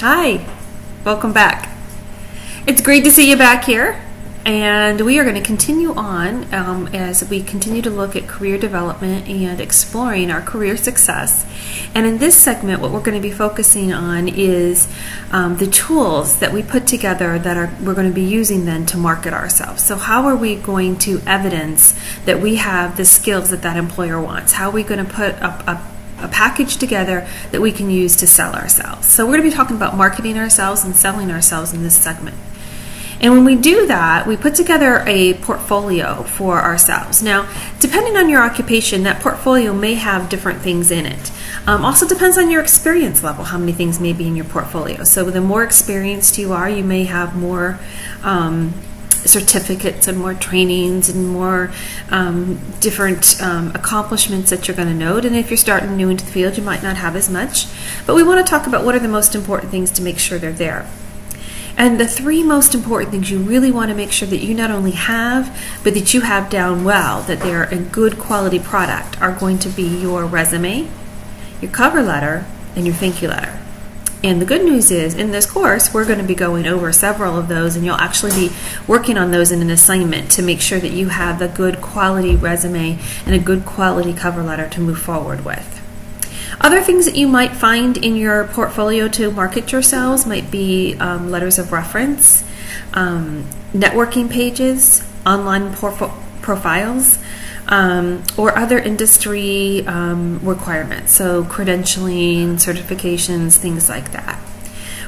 Hi, welcome back. It's great to see you back here, and we are going to continue on as we continue to look at career development and exploring our career success. And in this segment, what we're going to be focusing on is the tools that we put together that we're going to be using then to market ourselves. So how are we going to evidence that we have the skills that employer wants? How are we going to put a package together that we can use to sell ourselves? So we're going to be talking about marketing ourselves and selling ourselves in this segment. And when we do that, we put together a portfolio for ourselves. Now, depending on your occupation, that portfolio may have different things in it. Also depends on your experience level, how many things may be in your portfolio. So the more experienced you are, you may have more certificates and more trainings and more different accomplishments that you're going to note. And if you're starting new into the field, you might not have as much. But we want to talk about what are the most important things to make sure they're there. And the three most important things you really want to make sure that you not only have, but that you have down well, that they're a good quality product, are going to be your resume, your cover letter, and your thank you letter. And the good news is, in this course, we're going to be going over several of those, and you'll actually be working on those in an assignment to make sure that you have a good quality resume and a good quality cover letter to move forward with. Other things that you might find in your portfolio to market yourselves might be letters of reference, networking pages, online profiles, or other industry requirements, so credentialing, certifications, things like that.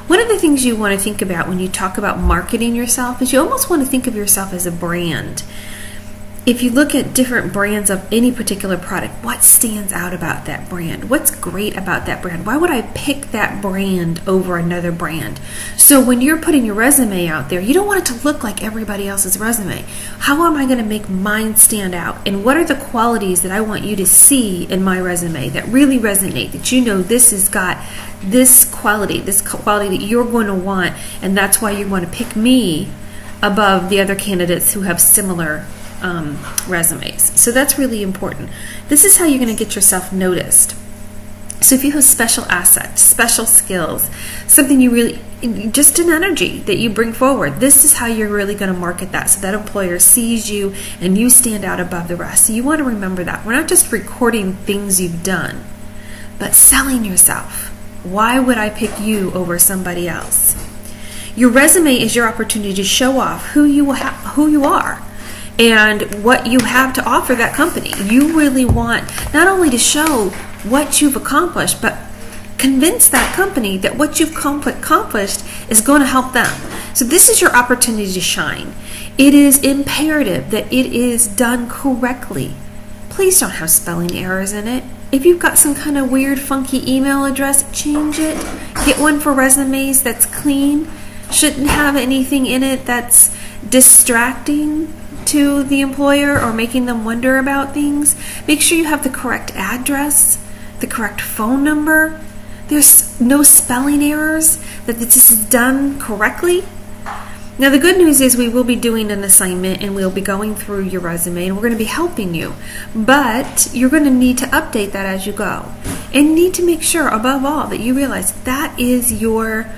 One of the things you want to think about when you talk about marketing yourself is you almost want to think of yourself as a brand. If you look at different brands of any particular product, what stands out about that brand? What's great about that brand? Why would I pick that brand over another brand? So when you're putting your resume out there, you don't want it to look like everybody else's resume. How am I going to make mine stand out? And what are the qualities that I want you to see in my resume that really resonate, that you know this has got this quality that you're going to want, and that's why you want to pick me above the other candidates who have similar resumes. So that's really important. This is how you're going to get yourself noticed. So if you have special assets, special skills, something you really, just an energy that you bring forward, this is how you're really going to market that so that employer sees you and you stand out above the rest. So you want to remember that. We're not just recording things you've done, but selling yourself. Why would I pick you over somebody else? Your resume is your opportunity to show off who you are and what you have to offer that company. You really want not only to show what you've accomplished, but convince that company that what you've accomplished is going to help them. So this is your opportunity to shine. It is imperative that it is done correctly. Please don't have spelling errors in it. If you've got some kind of weird, funky email address, change it. Get one for resumes that's clean. Shouldn't have anything in it that's distracting to the employer or making them wonder about things. Make sure you have the correct address, the correct phone number. There's no spelling errors, that this is done correctly. Now the good news is we will be doing an assignment and we'll be going through your resume and we're going to be helping you. But you're going to need to update that as you go. And need to make sure above all that you realize that is your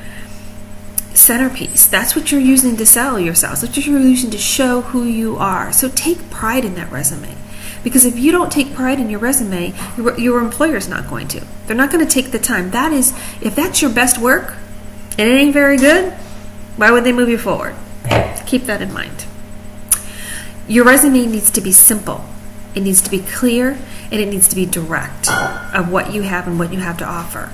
centerpiece. That's what you're using to sell yourself. That's what you're using to show who you are. So take pride in that resume. Because if you don't take pride in your resume, your employer's not going to. They're not going to take the time. That is, if that's your best work and it ain't very good, why would they move you forward? Keep that in mind. Your resume needs to be simple. It needs to be clear, and it needs to be direct of what you have and what you have to offer.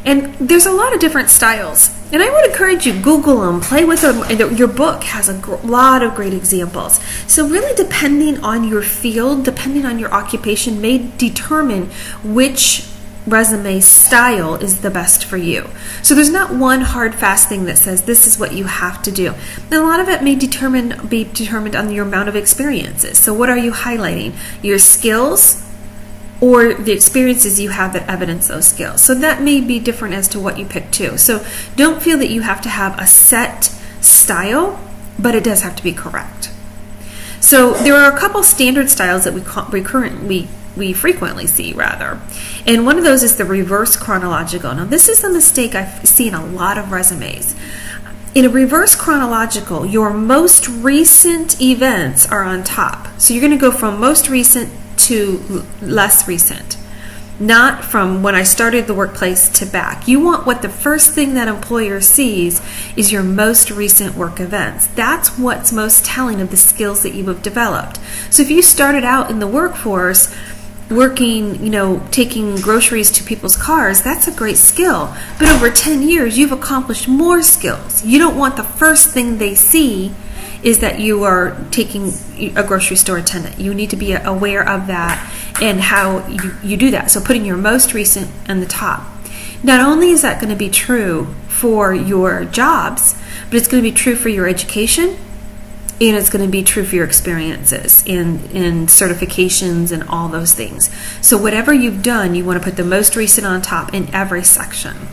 And there's a lot of different styles. And I would encourage you, Google them, play with them. Your book has a lot of great examples. So really depending on your field, depending on your occupation, may determine which resume style is the best for you. So there's not one hard, fast thing that says this is what you have to do. And a lot of it may be determined on your amount of experiences. So what are you highlighting? Your skills, or the experiences you have that evidence those skills. So that may be different as to what you pick too. So don't feel that you have to have a set style, but it does have to be correct. So there are a couple standard styles that we we frequently see, rather. And one of those is the reverse chronological. Now, this is a mistake I've seen a lot of resumes. In a reverse chronological, your most recent events are on top. So you're going to go from most recent to less recent, not from when I started the workplace to back. You want what the first thing that employer sees is your most recent work events. That's what's most telling of the skills that you have developed. So if you started out in the workforce working, taking groceries to people's cars, that's a great skill. But over 10 years, you've accomplished more skills. You don't want the first thing they see is that you are taking a grocery store attendant. You need to be aware of that and how you do that. So putting your most recent on the top. Not only is that going to be true for your jobs, but it's going to be true for your education, and it's going to be true for your experiences in certifications and all those things. So whatever you've done, you want to put the most recent on top in every section.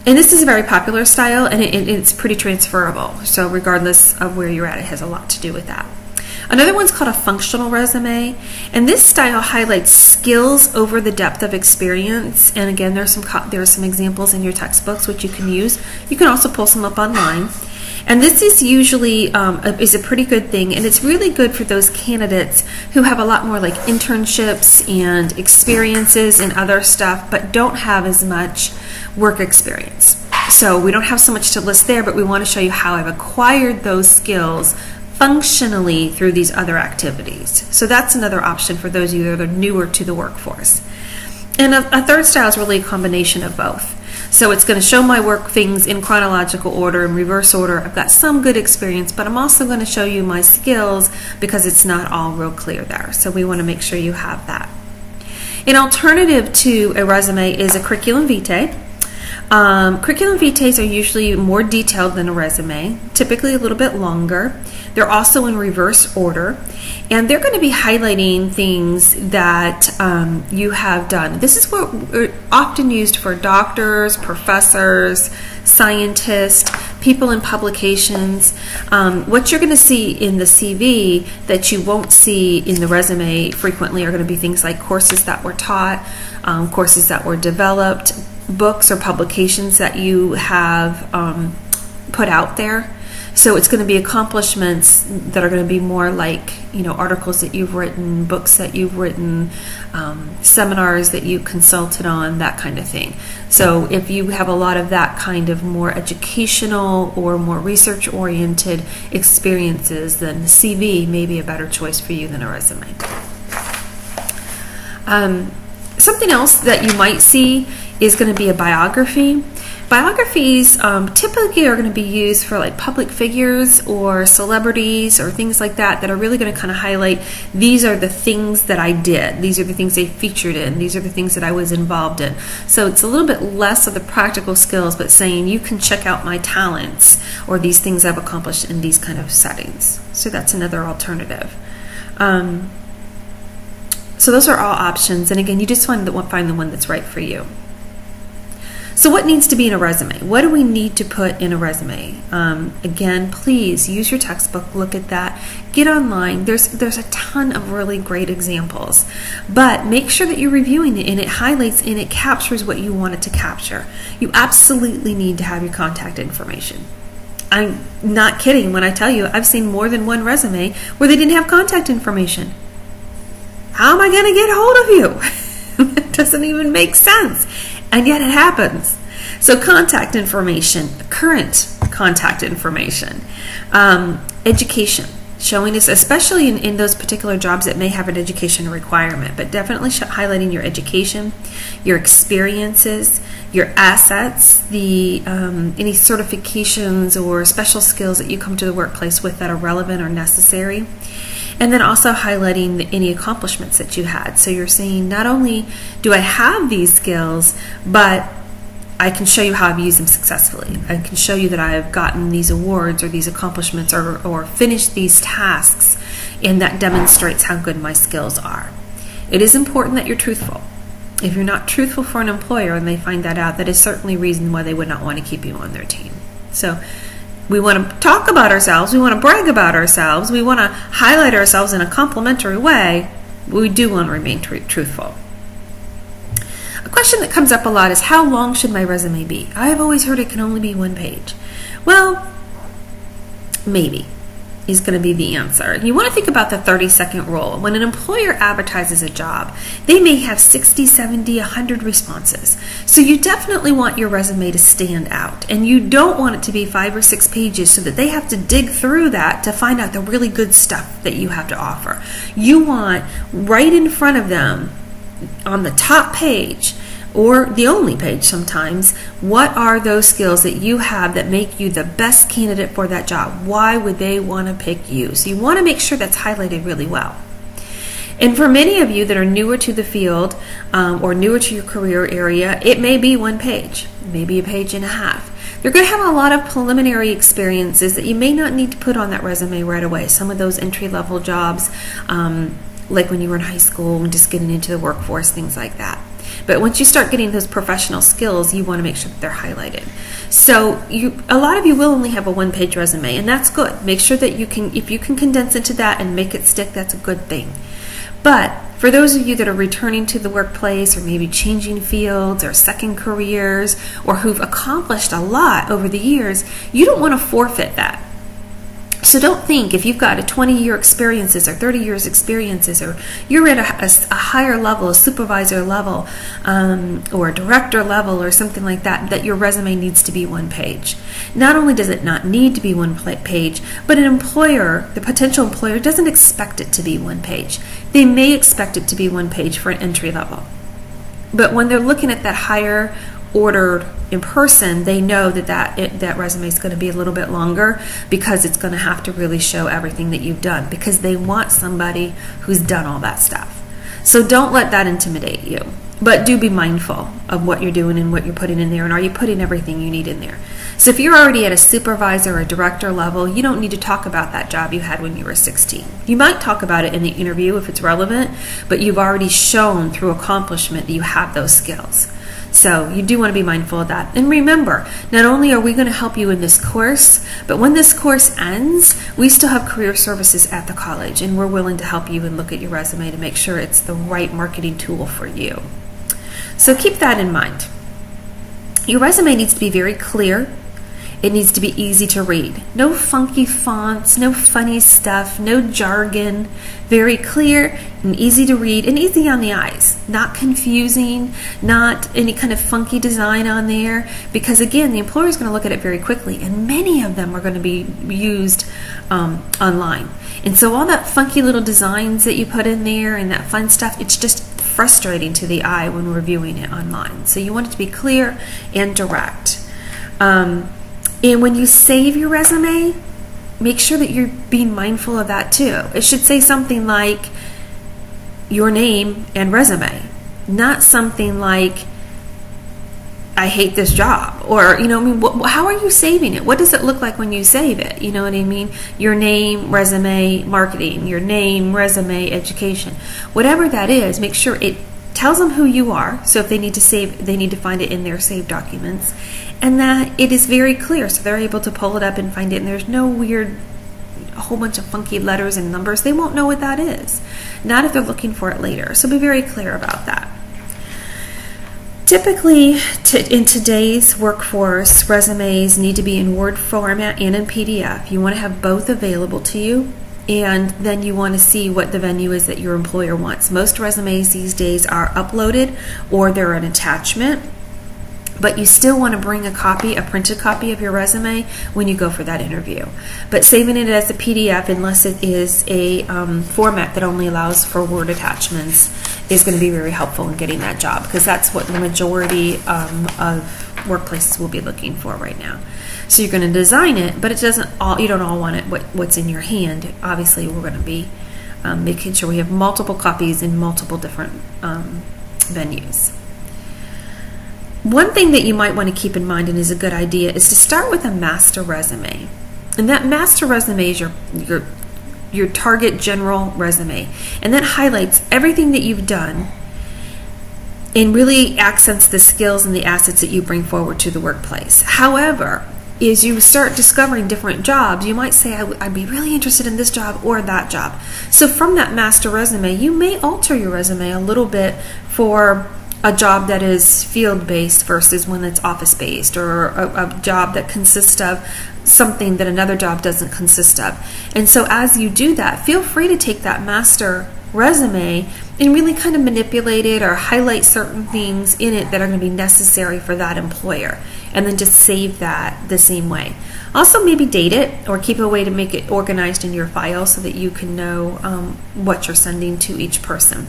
And this is a very popular style, and it's pretty transferable. So regardless of where you're at, it has a lot to do with that. Another one's called a functional resume, and this style highlights skills over the depth of experience. And again, there are some examples in your textbooks which you can use. You can also pull some up online. And this is usually is a pretty good thing, and it's really good for those candidates who have a lot more like internships and experiences and other stuff, but don't have as much work experience. So we don't have so much to list there, but we want to show you how I've acquired those skills functionally through these other activities. So that's another option for those of you that are newer to the workforce. And a third style is really a combination of both. So it's going to show my work things in chronological order and reverse order. I've got some good experience, but I'm also going to show you my skills because it's not all real clear there. So we want to make sure you have that. An alternative to a resume is a curriculum vitae. Curriculum vitaes are usually more detailed than a resume, typically a little bit longer. They're also in reverse order, and they're going to be highlighting things that you have done. This is what often used for doctors, professors, scientists, people in publications. What you're going to see in the CV that you won't see in the resume frequently are going to be things like courses that were taught, courses that were developed, books or publications that you have put out there. So it's going to be accomplishments that are going to be more like, articles that you've written, books that you've written, seminars that you consulted on, that kind of thing. So if you have a lot of that kind of more educational or more research-oriented experiences, then the CV may be a better choice for you than a resume. Something else that you might see is going to be a biography. Biographies typically are going to be used for like public figures or celebrities or things like that are really going to kind of highlight, these are the things that I did, these are the things they featured in, these are the things that I was involved in. So it's a little bit less of the practical skills, but saying you can check out my talents or these things I've accomplished in these kind of settings. So that's another alternative. So those are all options, and again, you just want to find the one that's right for you. So what needs to be in a resume? What do we need to put in a resume? Again, please use your textbook, look at that, get online. There's a ton of really great examples, but make sure that you're reviewing it and it highlights and it captures what you want it to capture. You absolutely need to have your contact information. I'm not kidding when I tell you I've seen more than one resume where they didn't have contact information. How am I going to get hold of you? It doesn't even make sense. And yet it happens. So contact information, current contact information, education, showing us, especially in those particular jobs that may have an education requirement, but definitely highlighting your education, your experiences, your assets, the any certifications or special skills that you come to the workplace with that are relevant or necessary. And then also highlighting any accomplishments that you had. So you're saying, not only do I have these skills, but I can show you how I've used them successfully. I can show you that I've gotten these awards or these accomplishments or finished these tasks, and that demonstrates how good my skills are. It is important that you're truthful. If you're not truthful for an employer and they find that out, that is certainly a reason why they would not want to keep you on their team. So We want to talk about ourselves. We want to brag about ourselves. We want to highlight ourselves in a complimentary way. We do want to remain truthful. A question that comes up a lot is, how long should my resume be? I've always heard it can only be 1 page. Well, maybe is going to be the answer. You want to think about the 30-second rule. When an employer advertises a job, they may have 60, 70, 100 responses. So you definitely want your resume to stand out, and you don't want it to be 5 or 6 pages so that they have to dig through that to find out the really good stuff that you have to offer. You want right in front of them on the top page, or the only page sometimes, what are those skills that you have that make you the best candidate for that job? Why would they want to pick you? So you want to make sure that's highlighted really well. And for many of you that are newer to the field or newer to your career area, it may be 1 page, maybe 1.5 pages. You're going to have a lot of preliminary experiences that you may not need to put on that resume right away. Some of those entry-level jobs, like when you were in high school and just getting into the workforce, things like that. But once you start getting those professional skills, you want to make sure that they're highlighted. So a lot of you will only have a 1-page resume, and that's good. Make sure that if you can condense into that and make it stick, that's a good thing. But for those of you that are returning to the workplace, or maybe changing fields or second careers, or who've accomplished a lot over the years, you don't want to forfeit that. So don't think if you've got a 20-year experiences or 30 years experiences, or you're at a higher level, a supervisor level, or a director level or something like that, that your resume needs to be 1 page. Not only does it not need to be 1 page, but an employer, the potential employer, doesn't expect it to be 1 page. They may expect it to be 1 page for an entry level. But when they're looking at that higher ordered in person, they know that resume is going to be a little bit longer, because it's going to have to really show everything that you've done, because they want somebody who's done all that stuff. So don't let that intimidate you, but do be mindful of what you're doing and what you're putting in there, and are you putting everything you need in there. So if you're already at a supervisor or director level, you don't need to talk about that job you had when you were 16. You might talk about it in the interview if it's relevant, but you've already shown through accomplishment that you have those skills. So you do want to be mindful of that. And remember, not only are we going to help you in this course, but when this course ends, we still have career services at the college, and we're willing to help you and look at your resume to make sure it's the right marketing tool for you. So keep that in mind. Your resume needs to be very clear. It needs to be easy to read. No funky fonts, no funny stuff, no jargon. Very clear and easy to read and easy on the eyes. Not confusing, not any kind of funky design on there. Because again, the employer is going to look at it very quickly, and many of them are going to be used online. And so all that funky little designs that you put in there and that fun stuff, it's just frustrating to the eye when we're viewing it online. So you want it to be clear and direct. And when you save your resume, make sure that you're being mindful of that too. It should say something like your name and resume, not something like I hate this job, or how are you saving it? What does it look like when you save it? You know what I mean? Your name, resume, marketing, your name, resume, education, whatever that is. Make sure it tells them who you are. So if they need to save, they need to find it in their saved documents. And that it is very clear, so they're able to pull it up and find it, and there's no weird, a whole bunch of funky letters and numbers. They won't know what that is, not if they're looking for it later. So be very clear about that. Typically, in today's workforce, resumes need to be in Word format and in PDF. You want to have both available to you, and then you want to see what the venue is that your employer wants. Most resumes these days are uploaded, or they're an attachment. But you still want to bring a printed copy of your resume when you go for that interview. But saving it as a PDF, unless it is a format that only allows for Word attachments, is going to be very helpful in getting that job, because that's what the majority of workplaces will be looking for right now. So you're going to design it, but you don't all want it what's in your hand. Obviously, we're going to be making sure we have multiple copies in multiple different venues. One thing that you might want to keep in mind, and is a good idea, is to start with a master resume. And that master resume is your target general resume. And that highlights everything that you've done and really accents the skills and the assets that you bring forward to the workplace. However, as you start discovering different jobs, you might say, I'd be really interested in this job or that job. So from that master resume, you may alter your resume a little bit for a job that is field-based versus one that's office-based, or a job that consists of something that another job doesn't consist of. And so as you do that, feel free to take that master resume and really kind of manipulate it or highlight certain things in it that are going to be necessary for that employer, and then just save that the same way. Also, maybe date it or keep a way to make it organized in your file so that you can know what you're sending to each person.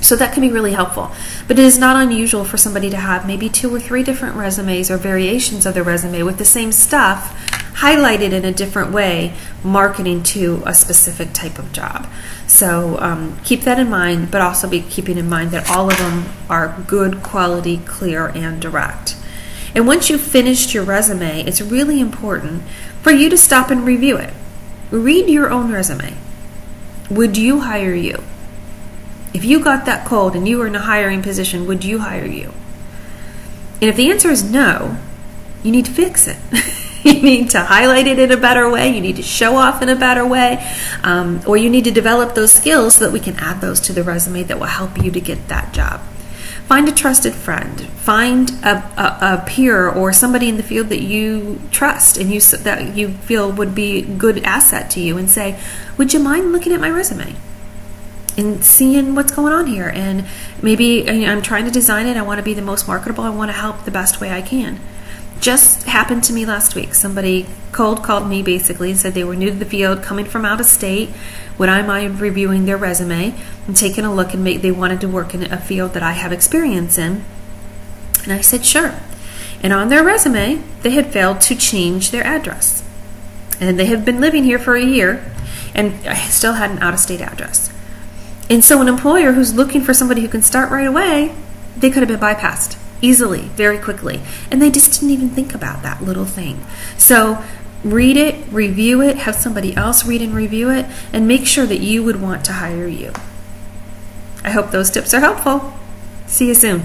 So that can be really helpful. But it is not unusual for somebody to have maybe 2 or 3 different resumes or variations of their resume with the same stuff highlighted in a different way, marketing to a specific type of job. So keep that in mind, but also be keeping in mind that all of them are good quality, clear, and direct. And once you've finished your resume, it's really important for you to stop and review it. Read your own resume. Would you hire you? If you got that cold and you were in a hiring position, would you hire you? And if the answer is no, you need to fix it. You need to highlight it in a better way. You need to show off in a better way. Or you need to develop those skills so that we can add those to the resume that will help you to get that job. Find a trusted friend. Find a peer or somebody in the field that you trust and that you feel would be a good asset to you, and say, would you mind looking at my resume and seeing what's going on here? And maybe I'm trying to design it. I want to be the most marketable. I want to help the best way I can. Just happened to me last week. Somebody cold called me basically and said they were new to the field, coming from out of state. Would I mind reviewing their resume and taking a look, and they wanted to work in a field that I have experience in? And I said, sure. And on their resume, they had failed to change their address. And they had been living here for a year, and I still had an out-of-state address. And so an employer who's looking for somebody who can start right away, they could have been bypassed easily, very quickly. And they just didn't even think about that little thing. So read it, review it, have somebody else read and review it, and make sure that you would want to hire you. I hope those tips are helpful. See you soon.